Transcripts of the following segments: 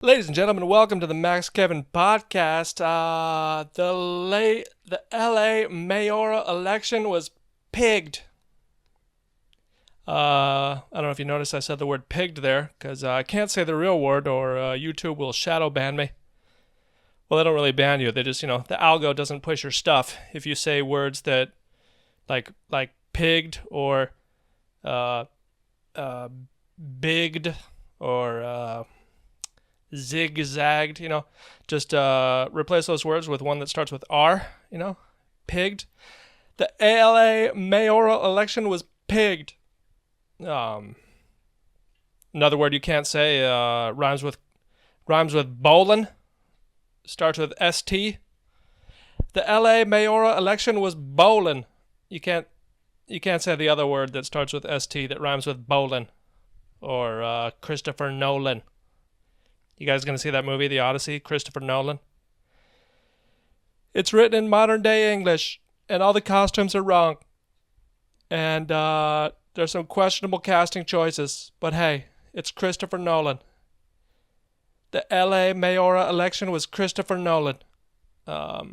Ladies and gentlemen, welcome to the Max Kevin podcast. The LA mayoral election was pigged. I don't know if you noticed I said the word pigged there because I can't say the real word or YouTube will shadow ban me. Well, they don't really ban you. They just, the algo doesn't push your stuff if you say words that like pigged or bigged or zigzagged, just replace those words with one that starts with R, pigged. The LA mayoral election was pigged. Another word you can't say rhymes with bowlin', starts with ST. The LA mayoral election was bowlin'. You can't say the other word that starts with ST that rhymes with bowlin', or Christopher Nolan. You guys gonna see that movie, The Odyssey, Christopher Nolan? It's written in modern day English, and all the costumes are wrong. And there's some questionable casting choices, but hey, it's Christopher Nolan. The LA mayoral election was Christopher Nolan. I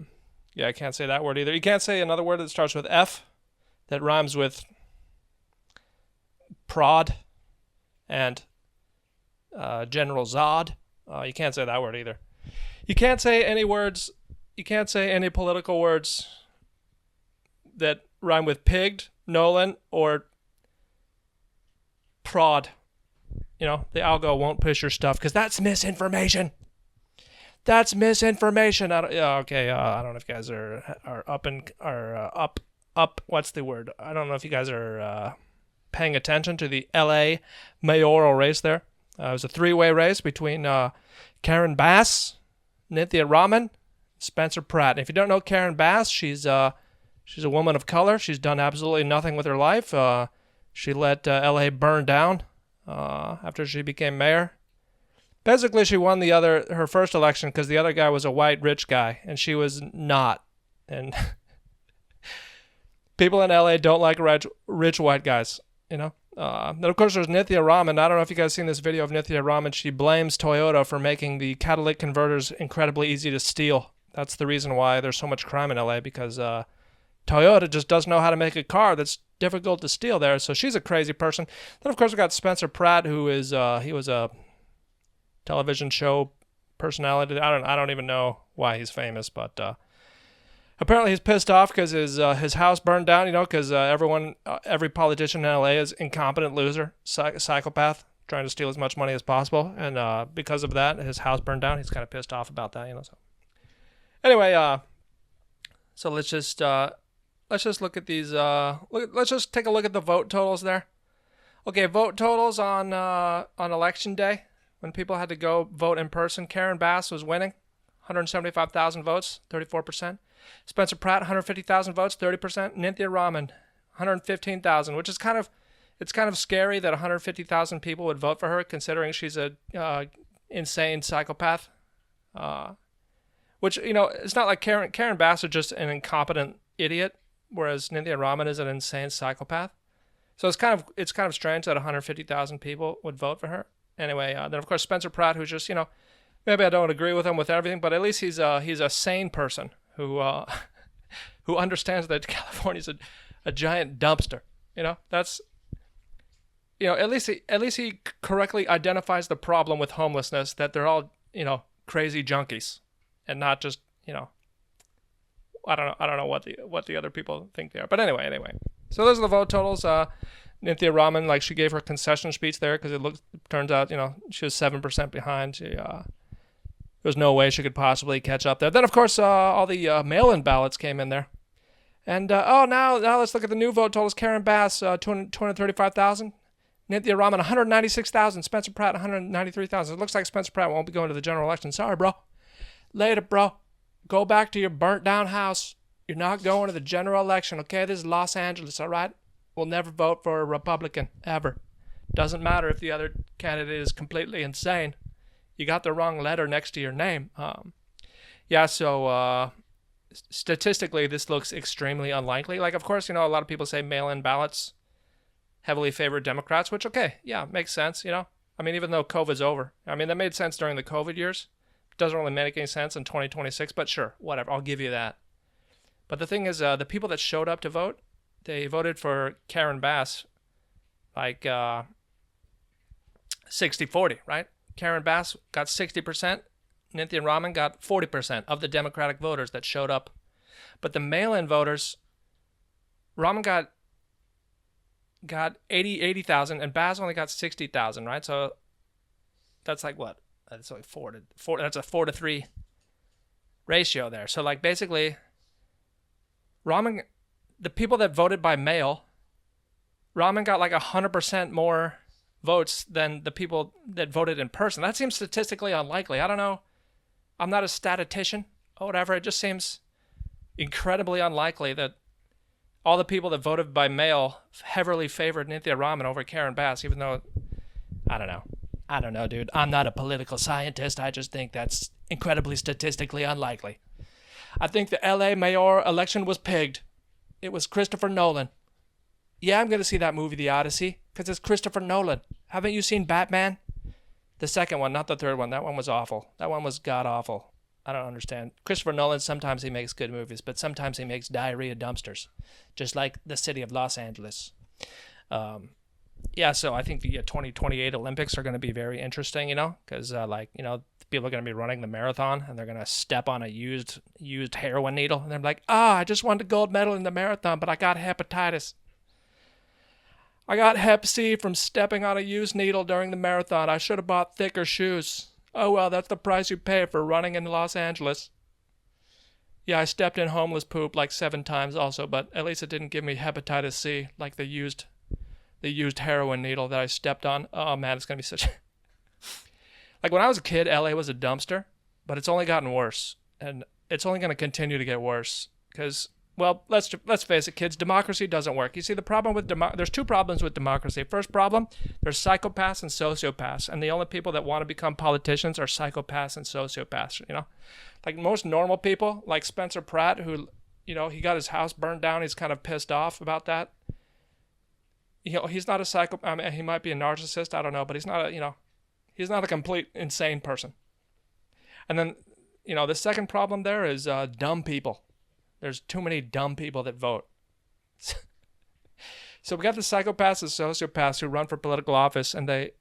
can't say that word either. You can't say another word that starts with F that rhymes with prod and General Zod. You can't say that word either. You can't say any words. You can't say any political words that rhyme with pigged, Nolan, or prod. The algo won't push your stuff because that's misinformation. That's misinformation. I don't know if you guys are up. What's the word? I don't know if you guys are paying attention to the L.A. mayoral race there. It was a three-way race between Karen Bass, Nithya Raman, Spencer Pratt. And if you don't know Karen Bass, she's a woman of color. She's done absolutely nothing with her life. She let L.A. burn down after she became mayor. Basically, she won her first election because the other guy was a white rich guy, and she was not. And people in L.A. don't like rich white guys, Then, of course, there's Nithya Raman. I don't know if you guys seen this video of Nithya Raman. She blames Toyota for making the catalytic converters incredibly easy to steal. That's the reason why there's so much crime in LA, because Toyota just doesn't know how to make a car that's difficult to steal there. So she's a crazy person. Then, of course, we got Spencer Pratt, who is he was a television show personality. I don't even know why he's famous, but apparently he's pissed off because his house burned down, because every politician in LA is incompetent loser, psychopath, trying to steal as much money as possible. And because of that, his house burned down. He's kind of pissed off about that, So anyway, so let's just look at these. Let's just take a look at the vote totals there. Okay, vote totals on election day when people had to go vote in person. Karen Bass was winning, 175,000 votes, 34%. Spencer Pratt, 150,000 votes, 30%. Nithya Raman, 115,000, which is kind of scary that 150,000 people would vote for her, considering she's a insane psychopath. Which it's not like Karen Bass is just an incompetent idiot, whereas Nithya Raman is an insane psychopath. So it's kind of strange that 150,000 people would vote for her. Anyway, then of course Spencer Pratt, who's just maybe I don't agree with him with everything, but at least he's a sane person who understands that California's a giant dumpster. That's at least he correctly identifies the problem with homelessness, that they're all crazy junkies and not just I don't know what the other people think they are. But anyway. So those are the vote totals. Nithya Raman, she gave her concession speech there because turns out she was 7% behind. There's no way she could possibly catch up there. Then, of course, all the mail-in ballots came in there. And, now let's look at the new vote totals. Karen Bass, 235,000. Nithya Raman, 196,000. Spencer Pratt, 193,000. It looks like Spencer Pratt won't be going to the general election. Sorry, bro. Later, bro. Go back to your burnt-down house. You're not going to the general election, okay? This is Los Angeles, all right? We'll never vote for a Republican, ever. Doesn't matter if the other candidate is completely insane. You got the wrong letter next to your name. So statistically, this looks extremely unlikely. Of course, a lot of people say mail-in ballots heavily favor Democrats, which, okay, yeah, makes sense, I mean, even though COVID's over. I mean, that made sense during the COVID years. It doesn't really make any sense in 2026, but sure, whatever. I'll give you that. But the thing is, the people that showed up to vote, they voted for Karen Bass like 60-40, right? Karen Bass got 60%. Nithya Raman got 40% of the Democratic voters that showed up. But the mail-in voters, Raman got 80,000 and Bass only got 60,000, right? So that's like what? That's like 4 to 4. That's a 4-3 ratio there. So like basically, Raman, the people that voted by mail, Raman got like 100% more votes than the people that voted in person. That seems statistically unlikely. I don't know. I'm not a statistician or whatever. It just seems incredibly unlikely that all the people that voted by mail heavily favored Nithya Raman over Karen Bass, even though, I don't know, dude. I'm not a political scientist. I just think that's incredibly statistically unlikely. I think the LA mayor election was pigged. It was Christopher Nolan. Yeah, I'm going to see that movie, The Odyssey, because it's Christopher Nolan. Haven't you seen Batman? The second one, not the third one. That one was awful. That one was god-awful. I don't understand. Christopher Nolan, sometimes he makes good movies, but sometimes he makes diarrhea dumpsters, just like the city of Los Angeles. Yeah, so I think the 2028 Olympics are going to be very interesting, because, people are going to be running the marathon, and they're going to step on a used heroin needle, and they're like, I just won the gold medal in the marathon, but I got hepatitis. I got hep C from stepping on a used needle during the marathon. I should have bought thicker shoes. Oh, well, that's the price you pay for running in Los Angeles. Yeah, I stepped in homeless poop like 7 times also, but at least it didn't give me hepatitis C like the used heroin needle that I stepped on. Oh, man, it's going to be such... Like, when I was a kid, LA was a dumpster, but it's only gotten worse. And it's only going to continue to get worse because... Well, let's face it, kids. Democracy doesn't work. You see, the problem with there's 2 problems with democracy. First problem, there's psychopaths and sociopaths, and the only people that want to become politicians are psychopaths and sociopaths. Like most normal people, like Spencer Pratt, who, he got his house burned down. He's kind of pissed off about that. He's not a psycho. I mean, he might be a narcissist. I don't know, but he's not he's not a complete insane person. And then, the second problem there is dumb people. There's too many dumb people that vote. So we got the psychopaths and sociopaths who run for political office, and they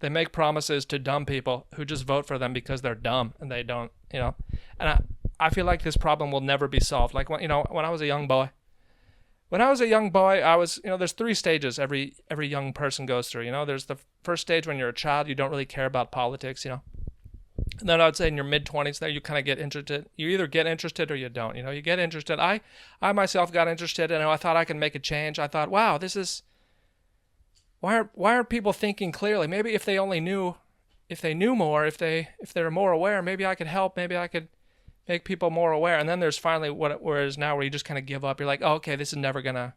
make promises to dumb people who just vote for them because they're dumb and they don't, And I feel like this problem will never be solved. Like when I was a young boy. I was, there's 3 stages every young person goes through. There's the first stage when you're a child, you don't really care about politics, And then I would say in your mid-20s there, you kind of get interested. You either get interested or you don't. You get interested. I myself got interested, and I thought I could make a change. I thought, wow, this is... Why aren't people thinking clearly? Maybe if they knew more, if they were more aware, maybe I could help. Maybe I could make people more aware. And then there's finally whereas now where you just kind of give up. You're like, oh, okay, the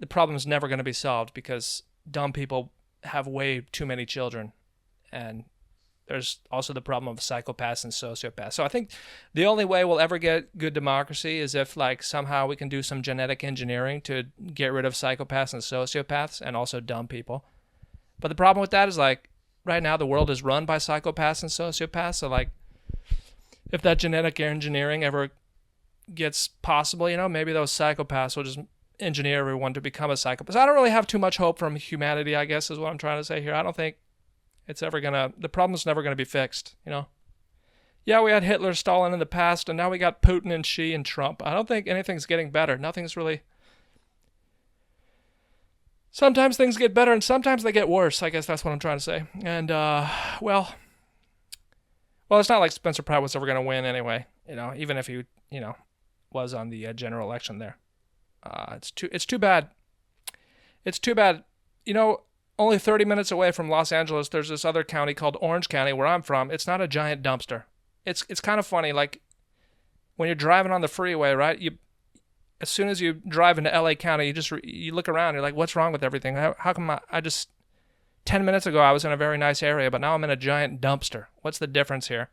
problem's never going to be solved because dumb people have way too many children. And there's also the problem of psychopaths and sociopaths. So I think the only way we'll ever get good democracy is if, like, somehow we can do some genetic engineering to get rid of psychopaths and sociopaths and also dumb people. But the problem with that is, like, right now the world is run by psychopaths and sociopaths. So, like, if that genetic engineering ever gets possible, maybe those psychopaths will just engineer everyone to become a psychopath. So I don't really have too much hope from humanity, I guess, is what I'm trying to say here. I don't think the problem's never gonna be fixed, Yeah, we had Hitler, Stalin in the past, and now we got Putin and Xi and Trump. I don't think anything's getting better. Nothing's really... Sometimes things get better, and sometimes they get worse. I guess that's what I'm trying to say. And, well, it's not like Spencer Pratt was ever gonna win anyway, even if he, was on the general election there. It's too bad. It's too bad. Only 30 minutes away from Los Angeles, there's this other county called Orange County, where I'm from. It's not a giant dumpster. It's kind of funny. Like, when you're driving on the freeway, right? As soon as you drive into LA County, you look around. You're like, what's wrong with everything? How come I just 10 minutes ago I was in a very nice area, but now I'm in a giant dumpster? What's the difference here?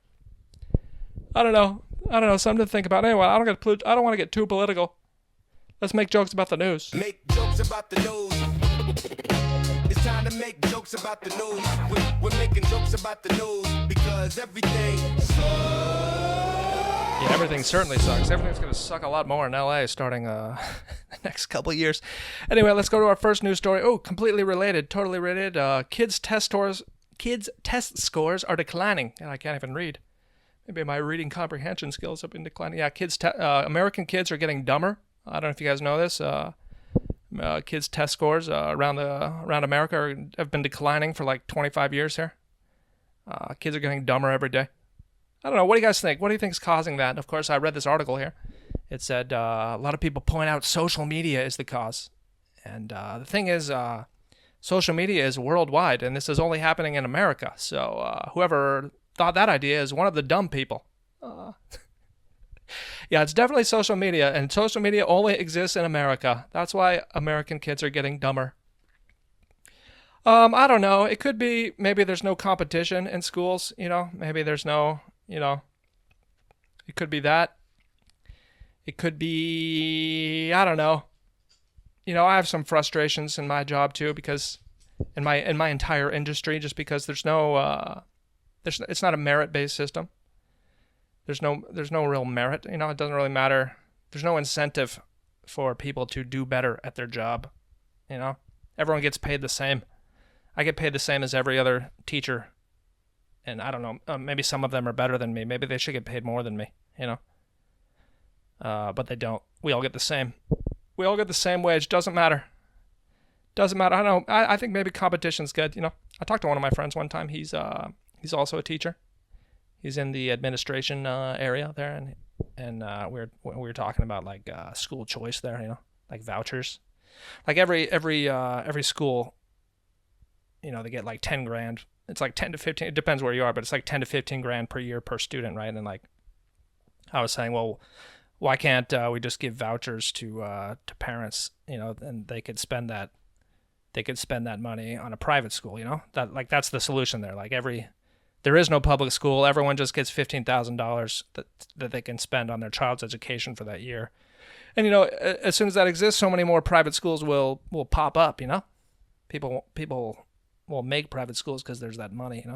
I don't know. Something to think about. Anyway, I don't want to get too political. Let's make jokes about the news. Make jokes about the news. It's time to make jokes jokes about the news. We're making jokes about the news because everything sucks. Yeah, everything certainly sucks. Everything's going to suck a lot more in LA starting the next couple of years. Anyway, let's go to our first news story. Oh, completely related, totally related. Kids' test scores are declining. And I can't even read. Maybe my reading comprehension skills have been declining. Yeah, American kids are getting dumber. I don't know if you guys know this. Kids' test scores around America have been declining for like 25 years here. Kids are getting dumber every day. I don't know. What do you guys think? What do you think is causing that? Of course, I read this article here. It said a lot of people point out social media is the cause. And the thing is, social media is worldwide, and this is only happening in America. So whoever thought that idea is one of the dumb people. Yeah, it's definitely social media, and social media only exists in America. That's why American kids are getting dumber. I don't know. It could be maybe there's no competition in schools, Maybe there's no, it could be that. It could be, I don't know. I have some frustrations in my job too, because in my entire industry, just because there's no it's not a merit-based system. There's no real merit. It doesn't really matter. There's no incentive for people to do better at their job. Everyone gets paid the same. I get paid the same as every other teacher. And I don't know, maybe some of them are better than me. Maybe they should get paid more than me, But they don't. We all get the same. We all get the same wage. Doesn't matter. Doesn't matter. I don't know. I think maybe competition's good. I talked to one of my friends one time. He's also a teacher. He's in the administration area there, and we were talking about like school choice there. Like vouchers. Like every school, they get like 10 grand. It's like 10 to 15. It depends where you are, but it's like 10 to 15 grand per year per student, right? And like I was saying, well, why can't we just give vouchers to parents, and they could spend that money on a private school, that's the solution there. Like there is no public school. Everyone just gets $15,000 that they can spend on their child's education for that year. And as soon as that exists, so many more private schools will pop up. People will make private schools because there's that money.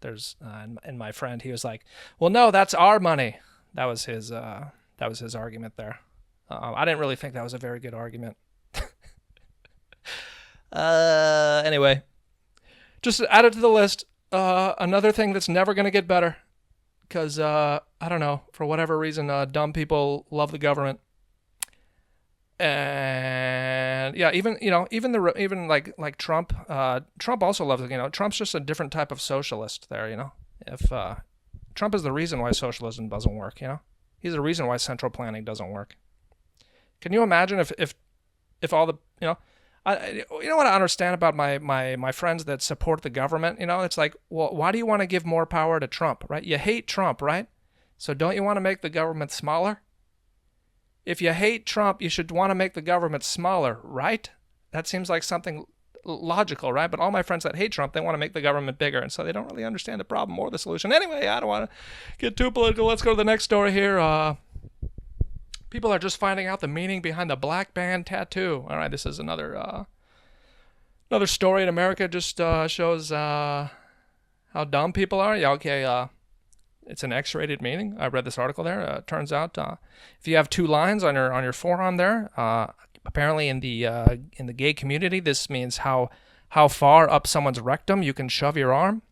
There's and my friend, he was like, well, no, that's our money. That was his argument there. I didn't really think that was a very good argument. Anyway, just add it to the list. Another thing that's never going to get better, because I don't know, for whatever reason, dumb people love the government. And yeah, even like Trump. Trump also loves it. Trump's just a different type of socialist there. If Trump is the reason why socialism doesn't work. He's the reason why central planning doesn't work. Can you imagine if all the what I understand about my friends that support the government, it's like, well, why do you want to give more power to Trump, right? You hate Trump, right? So don't you want to make the government smaller? If you hate Trump, you should want to make the government smaller, right? That seems like something logical, right? But all my friends that hate Trump, they want to make the government bigger, and so they don't really understand the problem or the solution. Anyway, I don't want to get too political. Let's go to the next story here. People are just finding out the meaning behind the black band tattoo. All right, this is another story in America. Just shows how dumb people are. Yeah, okay. It's an X-rated meaning. I read this article there. Turns out if you have two lines on your forearm there, apparently in the gay community, this means how far up someone's rectum you can shove your arm.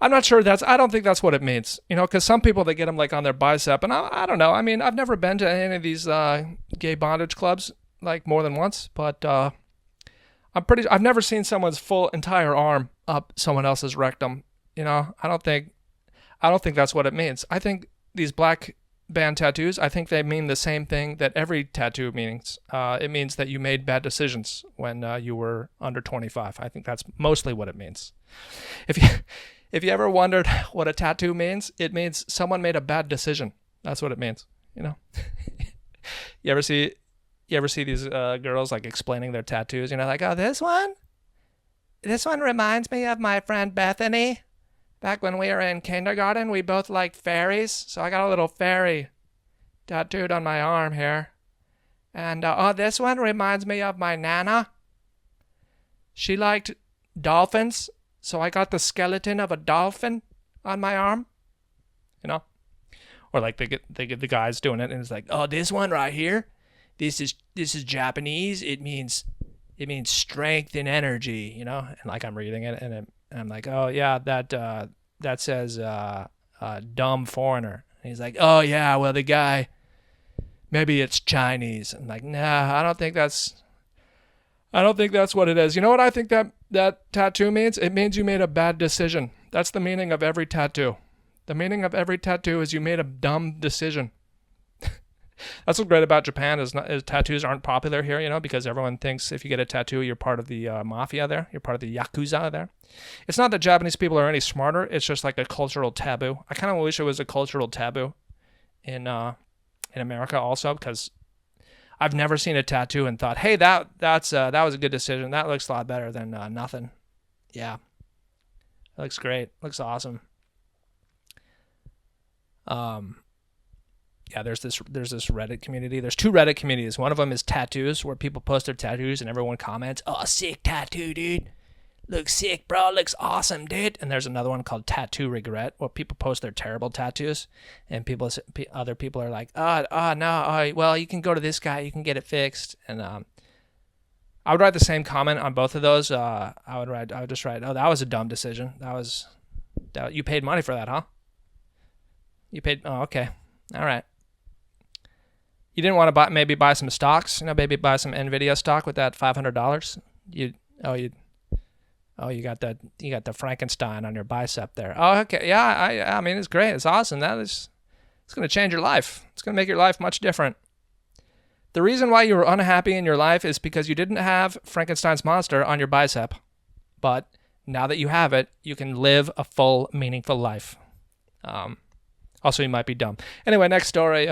I'm not sure I don't think that's what it means, because some people, they get them like on their bicep, and I don't know. I mean, I've never been to any of these gay bondage clubs like more than once, but I've never seen someone's full entire arm up someone else's rectum. I don't think that's what it means. I think these black band tattoos, I think they mean the same thing that every tattoo means. It means that you made bad decisions when you were under 25. I think that's mostly what it means. If you ever wondered what a tattoo means, it means someone made a bad decision. That's what it means. You ever see these girls like explaining their tattoos? Like, oh, this one reminds me of my friend Bethany. Back when we were in kindergarten, we both liked fairies, so I got a little fairy tattooed on my arm here. And this one reminds me of my Nana. She liked dolphins, so I got the skeleton of a dolphin on my arm, you know? Or like they get the guys doing it, and it's like, oh, this one right here, this is Japanese. It means strength and energy, you know? And like I'm reading it, and I'm like, oh yeah, that says dumb foreigner. And he's like, oh yeah, well the guy, maybe it's Chinese. I'm like, nah, I don't think that's what it is. You know what I think that tattoo means? It means you made a bad decision. That's the meaning of every tattoo. The meaning of every tattoo is you made a dumb decision. That's what's great about Japan is tattoos aren't popular here, you know, because everyone thinks if you get a tattoo, you're part of the mafia there. You're part of the Yakuza there. It's not that Japanese people are any smarter. It's just like a cultural taboo. I kind of wish it was a cultural taboo in America also, because I've never seen a tattoo and thought, hey, that was a good decision. That looks a lot better than nothing. Yeah. It looks great. Looks awesome. Yeah, there's this Reddit community. There's two Reddit communities. One of them is tattoos, where people post their tattoos and everyone comments, oh, sick tattoo, dude. Looks sick, bro. Looks awesome, dude. And there's another one called Tattoo Regret, where people post their terrible tattoos, and other people are like, no, well, you can go to this guy, you can get it fixed. And I would write the same comment on both of those. I would just write, oh, that was a dumb decision. You paid money for that, huh? You paid, oh, okay. All right. You didn't want to buy some stocks, you know, maybe buy some Nvidia stock with that $500. You got the Frankenstein on your bicep there. Oh, okay. Yeah, I mean, it's great. It's awesome. It's going to change your life. It's going to make your life much different. The reason why you were unhappy in your life is because you didn't have Frankenstein's monster on your bicep. But now that you have it, you can live a full, meaningful life. Also, you might be dumb. Anyway, next story.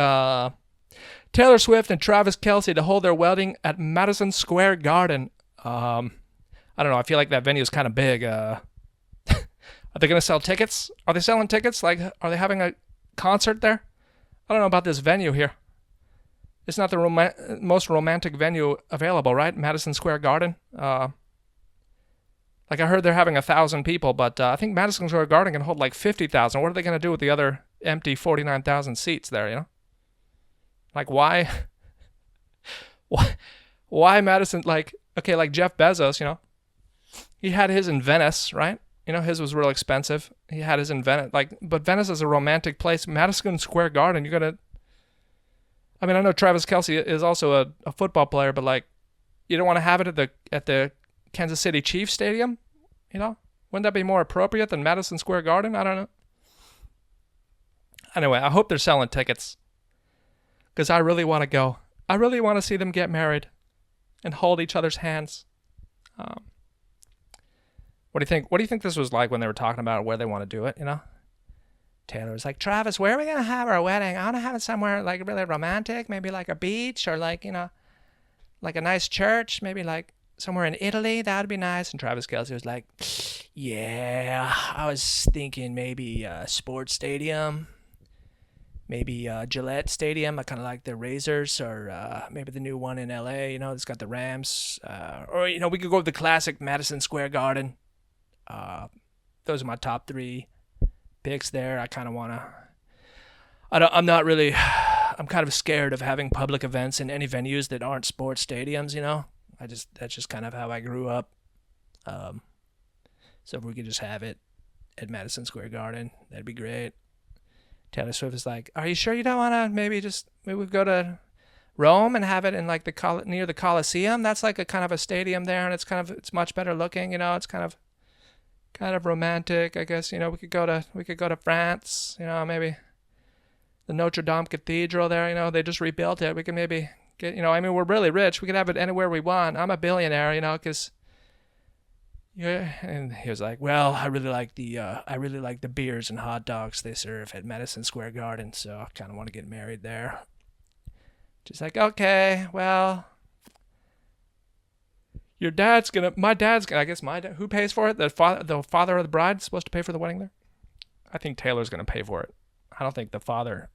Taylor Swift and Travis Kelce to hold their wedding at Madison Square Garden. I don't know. I feel like that venue is kind of big. Are they going to sell tickets? Are they selling tickets? Like, are they having a concert there? I don't know about this venue here. It's not the most romantic venue available, right? Madison Square Garden. Like, I heard they're having 1,000 people, but I think Madison Square Garden can hold like 50,000. What are they going to do with the other empty 49,000 seats there, you know? Like, why Madison? Like, okay, like Jeff Bezos, you know, he had his in Venice, right? You know, his was real expensive. He had his in Venice, but Venice is a romantic place. Madison Square Garden, I know Travis Kelce is also a football player, but like, you don't want to have it at the Kansas City Chiefs Stadium, you know? Wouldn't that be more appropriate than Madison Square Garden? I don't know. Anyway, I hope they're selling tickets, because I really want to go. I really want to see them get married and hold each other's hands. What do you think? What do you think this was like when they were talking about where they want to do it, you know? Taylor was like, Travis, where are we going to have our wedding? I want to have it somewhere like really romantic, maybe like a beach, or like, you know, like a nice church, maybe like somewhere in Italy. That would be nice. And Travis Kelce was like, yeah, I was thinking maybe a sports stadium, maybe Gillette Stadium. I kind of like the Razors, or maybe the new one in LA, you know, it's got the Rams. Or, you know, we could go with the classic Madison Square Garden. Those are my top 3 picks there. I kind of want to, I'm kind of scared of having public events in any venues that aren't sports stadiums, you know. That's just kind of how I grew up. So if we could just have it at Madison Square Garden, that'd be great. Taylor Swift is like, are you sure you don't want to maybe we go to Rome and have it in like near the Colosseum? That's like a kind of a stadium there, and it's much better looking, you know. It's kind of romantic, I guess. You know, we could go to France, you know, maybe the Notre Dame Cathedral there, you know, they just rebuilt it. We could maybe get, you know, I mean, we're really rich. We could have it anywhere we want. I'm a billionaire, you know, because, yeah. And he was like, well, I really like the beers and hot dogs they serve at Madison Square Garden, so I kind of want to get married there. Just like, okay, well, my dad's gonna, I guess who pays for it? The father of the bride is supposed to pay for the wedding there? I think Taylor's gonna pay for it. I don't think her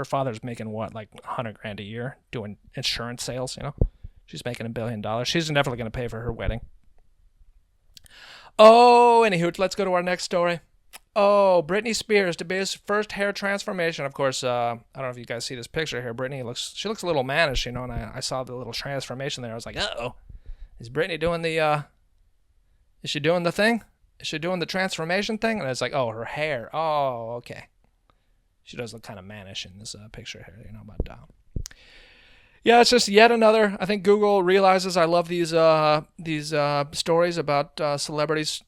father's making what, like $100,000 a year doing insurance sales, you know? She's making $1 billion. She's definitely gonna pay for her wedding. Oh, anywho, let's go to our next story. Oh, Britney Spears debuts first hair transformation. Of course, I don't know if you guys see this picture here. She looks a little mannish, and I saw the little transformation there. I was like, uh-oh, is Britney doing is she doing the thing? Is she doing the transformation thing? And it's like, oh, her hair. Oh, okay. She does look kind of mannish in this picture here, but yeah, it's just yet another. I think Google realizes I love these stories about celebrities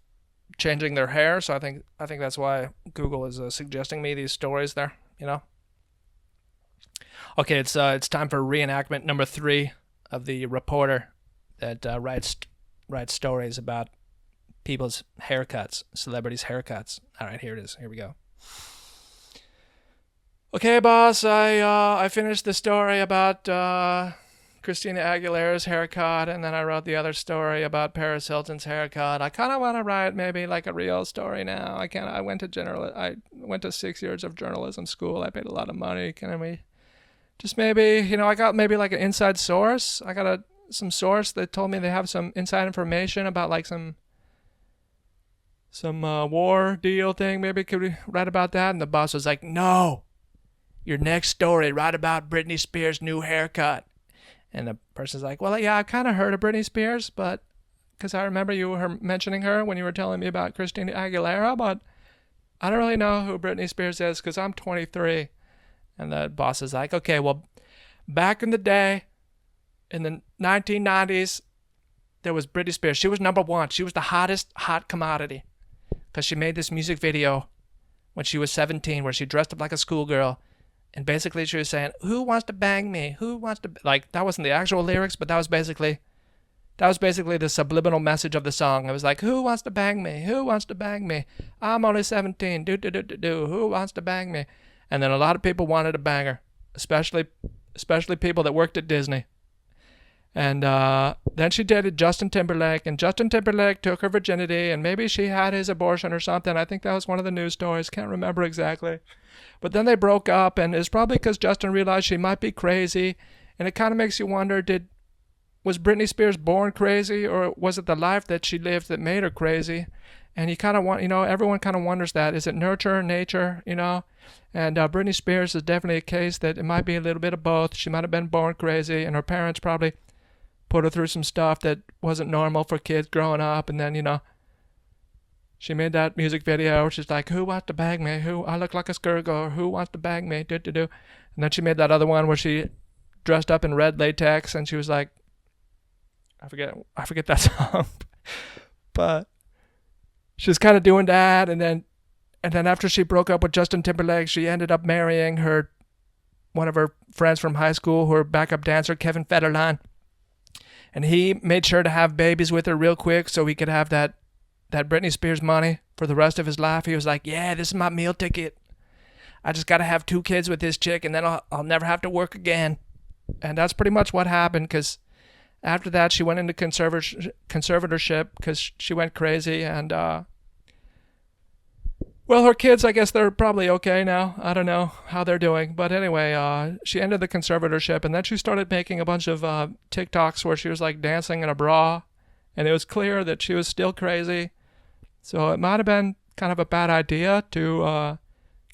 changing their hair. So I think that's why Google is suggesting me these stories there. Okay, it's time for reenactment number 3 of the reporter that writes stories about people's haircuts, celebrities' haircuts. All right, here it is. Here we go. Okay, boss, I finished the story about Christina Aguilera's haircut, and then I wrote the other story about Paris Hilton's haircut. I kind of want to write maybe like a real story now. I went to 6 years of journalism school. I paid a lot of money. Can we just maybe, I got maybe like an inside source. I got some source that told me they have some inside information about like some war deal thing. Maybe could we write about that? And the boss was like, no. Your next story, write about Britney Spears' new haircut. And the person's like, well, yeah, I've kind of heard of Britney Spears, but because I remember you were mentioning her when you were telling me about Christina Aguilera, but I don't really know who Britney Spears is because I'm 23. And the boss is like, okay, well, back in the day, in the 1990s, there was Britney Spears. She was number 1. She was the hottest hot commodity because she made this music video when she was 17 where she dressed up like a schoolgirl. And basically she was saying, who wants to bang me? Who wants to... Like, that wasn't the actual lyrics, but that was basically the subliminal message of the song. It was like, who wants to bang me? Who wants to bang me? I'm only 17. Who wants to bang me? And then a lot of people wanted to bang her, especially people that worked at Disney. And then she dated Justin Timberlake, and Justin Timberlake took her virginity, and maybe she had his abortion or something. I think that was one of the news stories. Can't remember exactly. But then they broke up, and it's probably because Justin realized she might be crazy. And it kind of makes you wonder, was Britney Spears born crazy, or was it the life that she lived that made her crazy? And you kind of want, everyone kind of wonders that. Is it nurture, nature, And Britney Spears is definitely a case that it might be a little bit of both. She might have been born crazy, and her parents probably put her through some stuff that wasn't normal for kids growing up. And then, she made that music video where she's like, who wants to bang me? I look like a schoolgirl. Who wants to bang me? And then she made that other one where she dressed up in red latex, and she was like, I forget that song. But she was kind of doing that, and then after she broke up with Justin Timberlake, she ended up marrying one of her friends from high school, her backup dancer, Kevin Federline. And he made sure to have babies with her real quick so he could have that Britney Spears money for the rest of his life. He was like, yeah, this is my meal ticket. I just got to have 2 kids with this chick, and then I'll never have to work again. And that's pretty much what happened, because after that, she went into conservatorship because she went crazy. And, well, her kids, I guess they're probably okay now. I don't know how they're doing. But anyway, she ended the conservatorship, and then she started making a bunch of TikToks where she was like dancing in a bra. And it was clear that she was still crazy. So it might have been kind of a bad idea to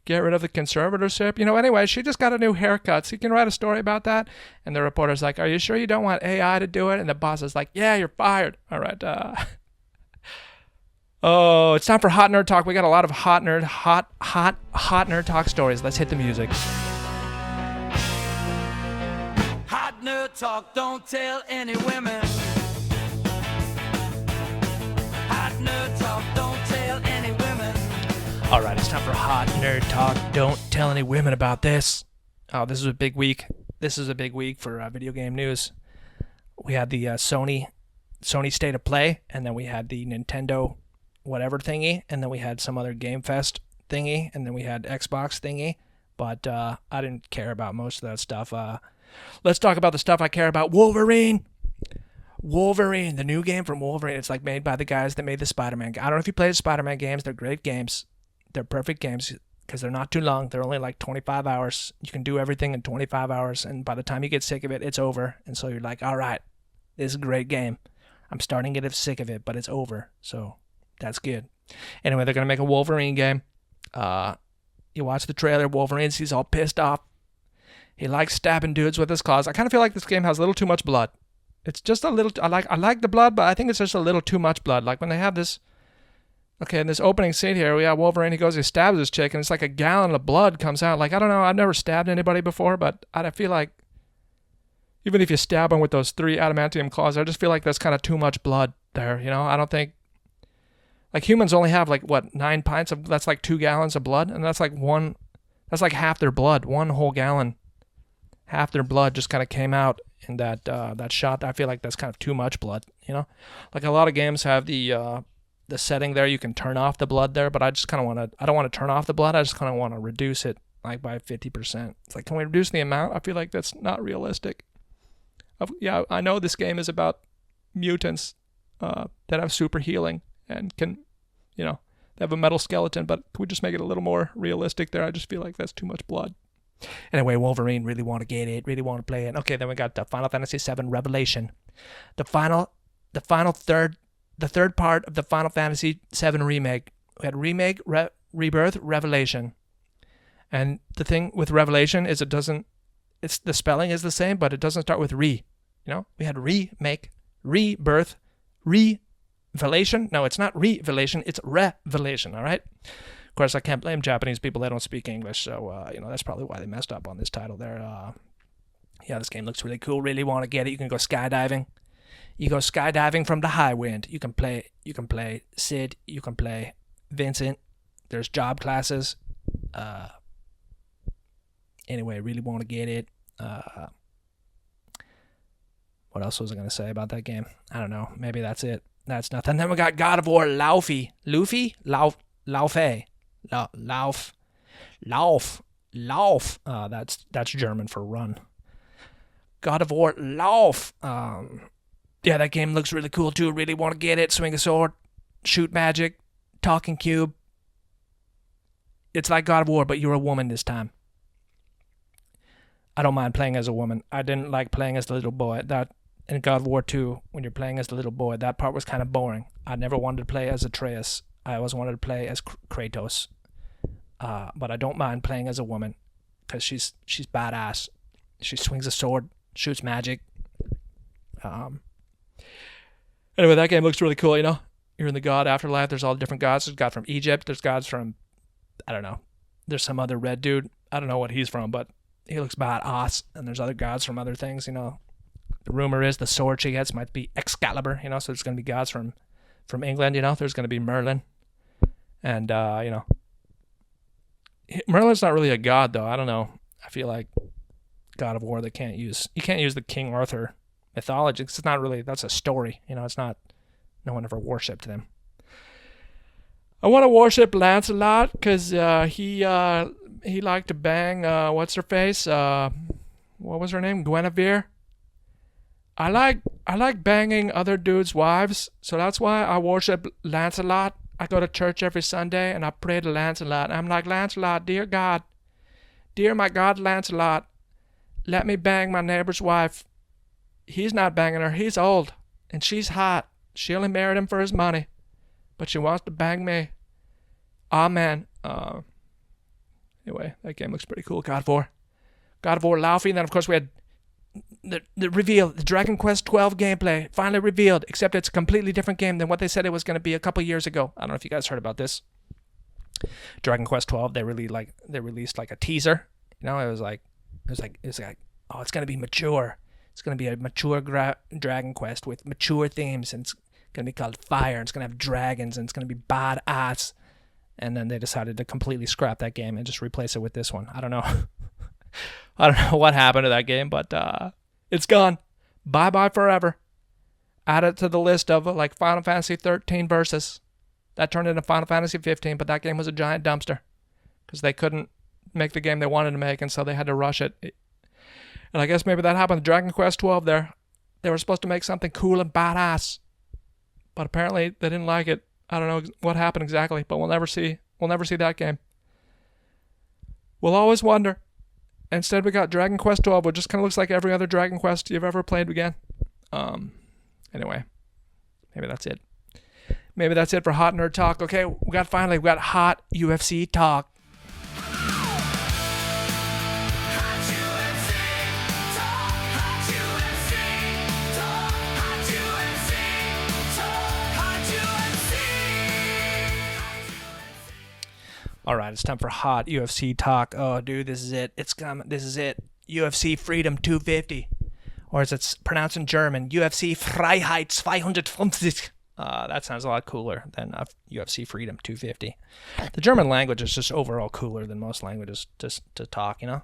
get rid of the conservatorship. Anyway, she just got a new haircut. So you can write a story about that. And the reporter's like, are you sure you don't want AI to do it? And the boss is like, yeah, you're fired. All right. Oh, it's time for Hot Nerd Talk. We got a lot of hot nerd talk stories. Let's hit the music. Hot nerd talk, don't tell any women. Hot nerd talk, don't tell any women. All right, it's time for Hot Nerd Talk. Don't tell any women about this. Oh, this is a big week. This is a big week for video game news. We had the Sony State of Play, and then we had the Nintendo whatever thingy, and then we had some other Game Fest thingy, and then we had Xbox thingy, but I didn't care about most of that stuff. Let's talk about the stuff I care about. Wolverine, the new game from Wolverine. It's like made by the guys that made the Spider-Man. I don't know if you played the Spider-Man games. They're great games. They're perfect games because they're not too long. They're only like 25 hours. You can do everything in 25 hours, and by the time you get sick of it, it's over. And so you're like, all right, this is a great game. I'm starting to get sick of it, but it's over. So That's good. Anyway, they're going to make a Wolverine game. You watch the trailer, Wolverine, he's all pissed off. He likes stabbing dudes with his claws. I kind of feel like this game has a little too much blood. It's just a little, I like the blood, but I think it's just a little too much blood. Like when they have this, okay, in this opening scene here, we have Wolverine, he goes, he stabs his chick, and it's like a gallon of blood comes out. Like, I don't know, I've never stabbed anybody before, but I feel like even if you stab him with those 3 adamantium claws, I just feel like that's kind of too much blood there, you know? I don't think, like humans only have like, what, 9 pints of, that's like 2 gallons of blood, and that's like half their blood, 1 whole gallon. Half their blood just kind of came out in that shot. I feel like that's kind of too much blood, you know? Like a lot of games have the setting there, you can turn off the blood there, but I just kind of want to, I don't want to turn off the blood, I just kind of want to reduce it like by 50%. It's like, can we reduce the amount? I feel like that's not realistic. Yeah, I know this game is about mutants that have super healing and can, you know, they have a metal skeleton, but can we just make it a little more realistic there? I just feel like that's too much blood. Anyway, Wolverine, really want to get it, really want to play it. Okay, then we got the Final Fantasy VII Revelation. The third part of the Final Fantasy VII remake. We had remake, rebirth, revelation. And the thing with revelation is it's the spelling is the same, but it doesn't start with re. You know, we had remake, rebirth, revelation. No, it's not revelation, it's revelation, all right? Of course, I can't blame Japanese people. They don't speak English, so, you know, that's probably why they messed up on this title there. Yeah, this game looks really cool. Really want to get it. You can go skydiving. You go skydiving from the high wind. You can play Sid. You can play Vincent. There's job classes. Anyway, really want to get it. What else was I going to say about that game? I don't know. Maybe that's it. That's nothing. Then we got God of War Laufey. Laufey? Laufey. Lauf. That's German for run. God of War Lauf. Yeah, that game looks really cool too. Really want to get it. Swing a sword, shoot magic, talking cube. It's like God of War, but you're a woman this time. I don't mind playing as a woman. I didn't like playing as the little boy. That in God of War 2, when you're playing as the little boy, that part was kind of boring. I never wanted to play as Atreus. I always wanted to play as Kratos. But I don't mind playing as a woman because she's badass. She swings a sword, shoots magic. Anyway, that game looks really cool, you know? You're in the god afterlife. There's all the different gods. There's God from Egypt. There's gods from, I don't know. There's some other red dude. I don't know what he's from, but he looks badass. And there's other gods from other things, you know? The rumor is the sword she gets might be Excalibur, you know? So there's going to be gods from England, you know? There's going to be Merlin. And, you know, Merlin's not really a god, though. I don't know. I feel like God of War, you can't use the King Arthur mythology. It's not really, that's a story. You know, it's not, no one ever worshipped them. I want to worship Lancelot because he liked to bang, what's her face? What was her name? Guinevere. I like banging other dudes' wives, so that's why I worship Lancelot. I go to church every Sunday and I pray to Lancelot. I'm like, Lancelot, dear God, dear my God, Lancelot, let me bang my neighbor's wife. He's not banging her. He's old and she's hot. She only married him for his money, but she wants to bang me. Amen. Anyway, that game looks pretty cool. God of War Laufey. And then, of course, we had the reveal, the Dragon Quest 12 gameplay finally revealed, except it's a completely different game than what they said it was going to be a couple years ago. I don't know if you guys heard about this. Dragon Quest 12, they released like a teaser. You know, it was like, oh, it's going to be mature. It's going to be a mature Dragon Quest with mature themes, and it's going to be called Fire, and it's going to have dragons, and it's going to be badass. And then they decided to completely scrap that game and just replace it with this one. I don't know. I don't know what happened to that game, but it's gone. Bye-bye forever. Add it to the list of like Final Fantasy 13 versus. That turned into Final Fantasy 15, but that game was a giant dumpster because they couldn't make the game they wanted to make, and so they had to rush it. And I guess maybe that happened to Dragon Quest 12 there. They were supposed to make something cool and badass, but apparently they didn't like it. I don't know what happened exactly, but we'll never see that game. We'll always wonder. Instead, we got Dragon Quest 12, which just kind of looks like every other Dragon Quest you've ever played again. Anyway, maybe that's it. maybe that's it for hot nerd talk. Okay, we got hot UFC talk. All right, it's time for hot UFC talk. Oh, dude, this is it. It's coming. This is it. UFC Freedom 250. Or as it's pronounced in German, UFC Freiheit 250. That sounds a lot cooler than UFC Freedom 250. The German language is just overall cooler than most languages to talk, you know?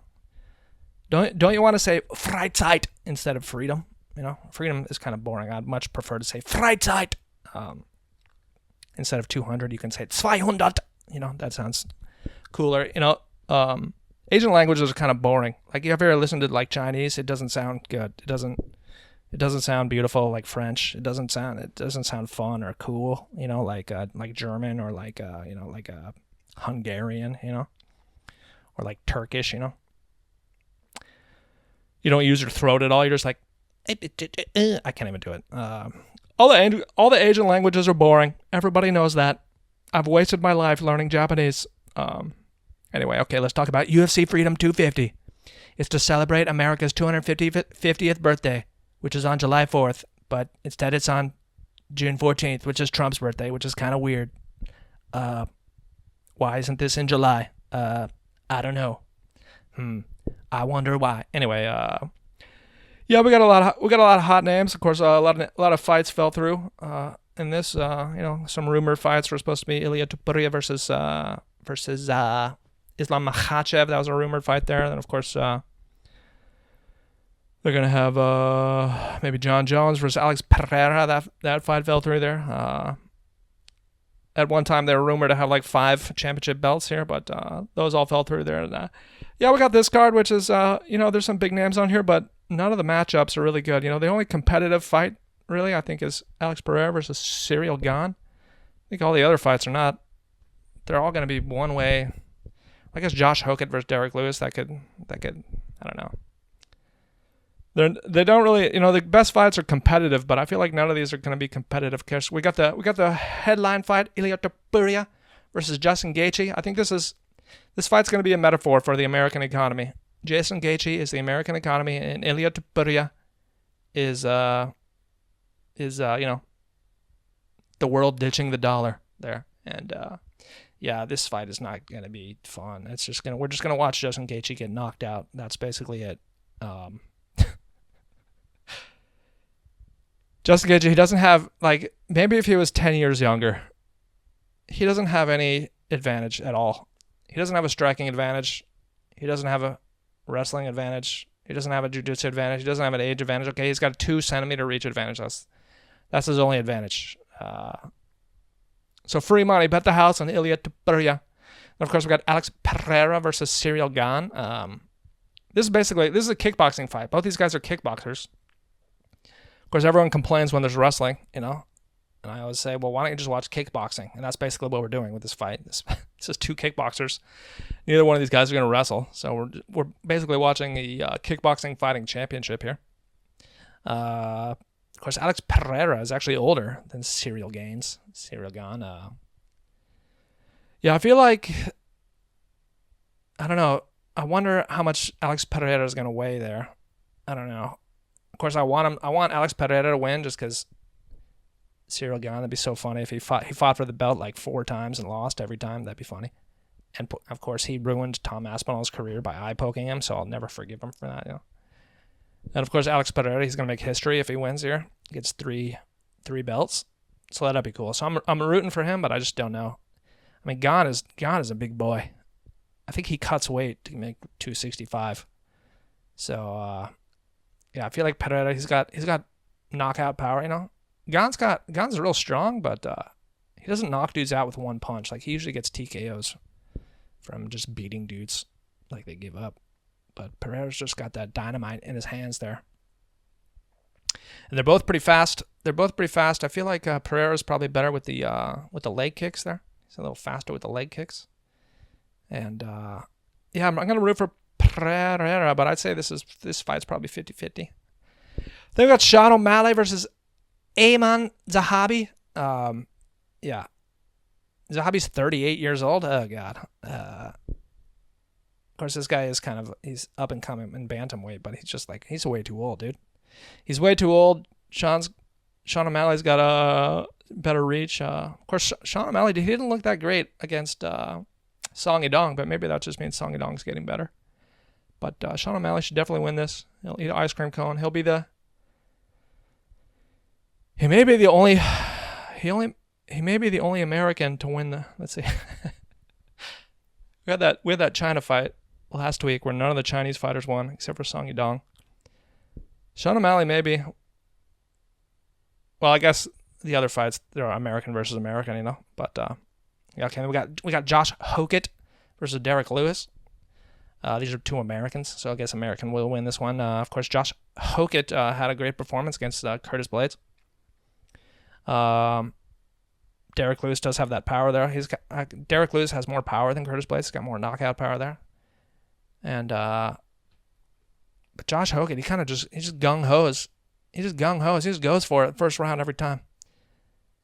Don't you want to say Freizeit instead of freedom? You know, freedom is kind of boring. I'd much prefer to say Freizeit. Instead of 200, you can say 200. You know, that sounds cooler. You know, Asian languages are kind of boring. Like, you ever listen to like Chinese? It doesn't sound good. It doesn't sound beautiful like French. It doesn't sound fun or cool. You know, like German or like Hungarian. You know, or like Turkish. You know, you don't use your throat at all. You're just like, I can't even do it. All the Asian languages are boring. Everybody knows that. I've wasted my life learning Japanese. Anyway, okay, let's talk about UFC Freedom 250. It's to celebrate America's 250th birthday, which is on July 4th, but instead it's on June 14th, which is Trump's birthday, which is kind of weird. Why isn't this in July? I don't know. I wonder why. Anyway, yeah, we got a lot of hot names. Of course, a lot of fights fell through. In this, you know, some rumored fights were supposed to be Ilia Topuria versus Islam Makhachev. That was a rumored fight there. And then, of course, they're going to have maybe John Jones versus Alex Pereira. That fight fell through there. At one time, they were rumored to have like 5 championship belts here, but those all fell through there. And, yeah, we got this card, which is, you know, there's some big names on here, but none of the matchups are really good. You know, the only competitive fight, really, I think, is Alex Pereira versus Cyril Gane. I think all the other fights are not. They're all going to be one way. I guess Josh Hokett versus Derek Lewis. That could. I don't know. They don't really. You know, the best fights are competitive, but I feel like none of these are going to be competitive. Because we got the headline fight: Ilia Topuria versus Justin Gaethje. I think this fight's going to be a metaphor for the American economy. Jason Gaethje is the American economy, and Ilia Topuria is you know, the world ditching the dollar there. And yeah, this fight is not going to be fun. We're just going to watch Justin Gaethje get knocked out. That's basically it. Justin Gaethje, he doesn't have, like, maybe if he was 10 years younger, he doesn't have any advantage at all. He doesn't have a striking advantage. He doesn't have a wrestling advantage. He doesn't have a jiu-jitsu advantage. He doesn't have an age advantage. Okay, he's got a 2-centimeter reach advantage. That's his only advantage. So free money, bet the house on Ilia Topuria. And of course, we got Alex Pereira versus Cyril Gane. This is a kickboxing fight. Both these guys are kickboxers. Of course, everyone complains when there's wrestling, you know. And I always say, well, why don't you just watch kickboxing? And that's basically what we're doing with this fight. This is 2 kickboxers. Neither one of these guys are going to wrestle. So we're basically watching the kickboxing fighting championship here. Of course, Alex Pereira is actually older than Cyril Gane. Yeah, I feel like, I don't know. I wonder how much Alex Pereira is going to weigh there. I don't know. Of course, I want Alex Pereira to win just because Cyril Gane. That'd be so funny if he fought for the belt like 4 times and lost every time. That'd be funny. And of course, he ruined Tom Aspinall's career by eye poking him, so I'll never forgive him for that. You know. And of course, Alex Pereira, he's gonna make history if he wins here. He gets three belts, so that'd be cool. So I'm rooting for him, but I just don't know. I mean, Gane is a big boy. I think he cuts weight to make 265. So yeah, I feel like Pereira, he's got knockout power. You know, Gane's real strong, but he doesn't knock dudes out with one punch. Like, he usually gets TKOs from just beating dudes like they give up. But Pereira's just got that dynamite in his hands there. And they're both pretty fast. I feel like Pereira's probably better with the leg kicks there. He's a little faster with the leg kicks. And yeah, I'm going to root for Pereira, but I'd say this fight's probably 50-50. Then we got Sean O'Malley versus Ayman Zahabi. Yeah. Zahabi's 38 years old. Oh, God. Of course, this guy is he's up and coming in bantamweight, but he's way too old, dude. He's way too old. Sean O'Malley's got a better reach. Of course, Sean O'Malley, he didn't look that great against Song Yadong, but maybe that just means Song Yadong's getting better. But Sean O'Malley should definitely win this. He'll eat an ice cream cone. He may be the only American to win the. Let's see. we had that China fight last week where none of the Chinese fighters won except for Song Yadong. Sean O'Malley maybe. Well, I guess the other fights they're American versus American, you know. But yeah, okay, we got Josh Hokett versus Derek Lewis. These are two Americans, so I guess American will win this one. Of course, Josh Hokett had a great performance against Curtis Blades. Derek Lewis does have that power there. Derek Lewis has more power than Curtis Blades. He's got more knockout power there. And but Josh Hokett, he just gung-hos. He just gung-hos. He just goes for it first round every time.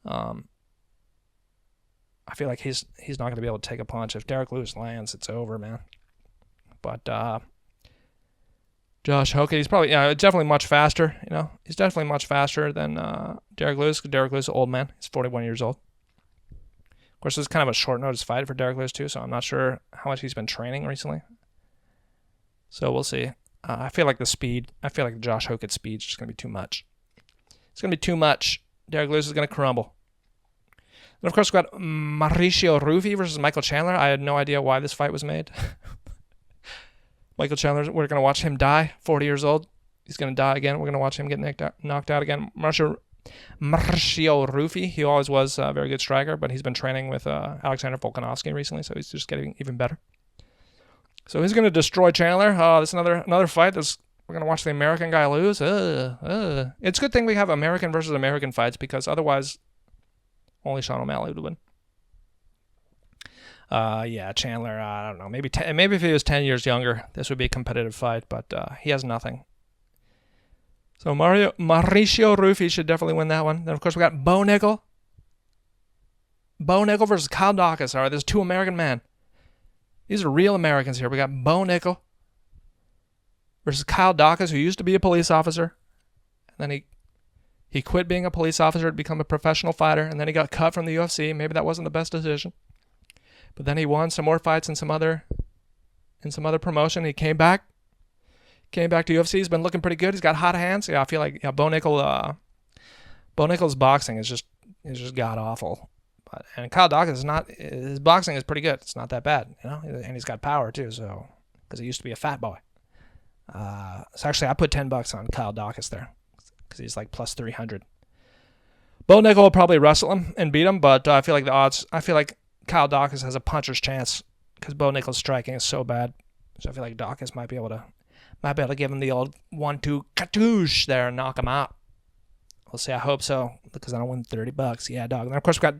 I feel like he's not going to be able to take a punch. If Derek Lewis lands, it's over, man. But Josh Hokett, he's probably definitely much faster. You know, he's definitely much faster than Derek Lewis. Derek Lewis is an old man. He's 41 years old. Of course, this is kind of a short notice fight for Derek Lewis too, so I'm not sure how much he's been training recently. So we'll see. I feel like the Josh Hokett's speed is just going to be too much. It's going to be too much. Derek Lewis is going to crumble. And of course, we've got Mauricio Rufy versus Michael Chandler. I had no idea why this fight was made. Michael Chandler, we're going to watch him die, 40 years old. He's going to die again. We're going to watch him get knocked out again. Mauricio Rufy, he always was a very good striker, but he's been training with Alexander Volkanovski recently, so he's just getting even better. So he's going to destroy Chandler. This is another fight. We're going to watch the American guy lose. It's a good thing we have American versus American fights because otherwise only Sean O'Malley would win. Yeah, Chandler, I don't know. Maybe if he was 10 years younger, this would be a competitive fight, but he has nothing. So Mauricio Rufy should definitely win that one. Then, of course, we got Bo Nickel. Bo Nickel versus Kyle Dawkins. All right, there's two American men. These are real Americans here. We got Bo Nickel versus Kyle Dawkins, who used to be a police officer. And then he quit being a police officer to become a professional fighter, and then he got cut from the UFC. Maybe that wasn't the best decision. But then he won some more fights in some other promotion. He came back to UFC. He's been looking pretty good. He's got hot hands. Yeah, I feel like Bo Nickel's boxing is just god awful. And Kyle Dawkins his boxing is pretty good. It's not that bad, you know. And he's got power too, so because he used to be a fat boy. So actually, I put $10 on Kyle Dawkins there because he's like plus 300. Bo Nickel will probably wrestle him and beat him, but I feel like Kyle Dawkins has a puncher's chance because Bo Nickel's striking is so bad. So I feel like Dawkins might be able to give him the old 1-2 katoosh there and knock him out. We'll see. I hope so because I don't win $30. Yeah, dog. And of course, we got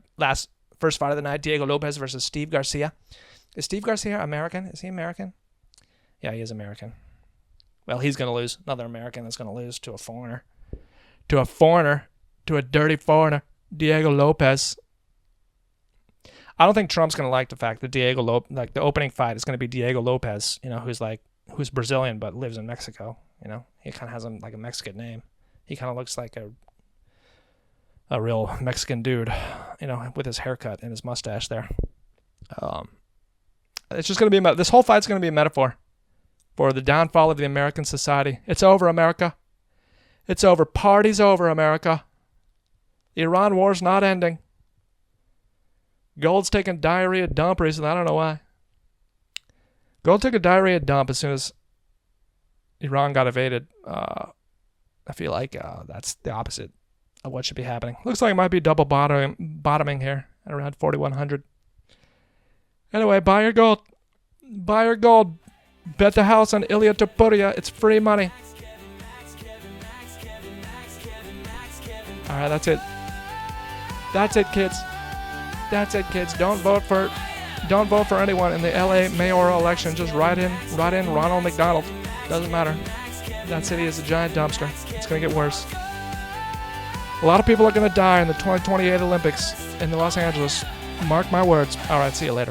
first fight of the night: Diego Lopez versus Steve Garcia. Is Steve Garcia American? Is he American? Yeah, he is American. Well, he's gonna lose. Another American that's gonna lose to a foreigner, to a dirty foreigner, Diego Lopez. I don't think Trump's gonna like the fact that the opening fight is gonna be Diego Lopez. You know, who's Brazilian but lives in Mexico. You know, he kind of has a Mexican name. He kind of looks like a real Mexican dude, you know, with his haircut and his mustache there. It's just going to be this whole fight's going to be a metaphor for the downfall of the American society. It's over, America. It's over. Party's over, America. The Iran war's not ending. Gold's taking diarrhea dump recently. I don't know why. Gold took a diarrhea dump as soon as Iran got invaded. I feel like that's the opposite of what should be happening. Looks like it might be double bottoming here at around 4,100. Anyway, buy your gold. Buy your gold. Bet the house on Ilya Topuria. It's free money. All right, that's it. That's it, kids. That's it, kids. Don't vote for anyone in the LA mayoral election. Just write in Ronald McDonald. Doesn't matter. That city is a giant dumpster. It's going to get worse. A lot of people are going to die in the 2028 Olympics in Los Angeles. Mark my words. All right, see you later.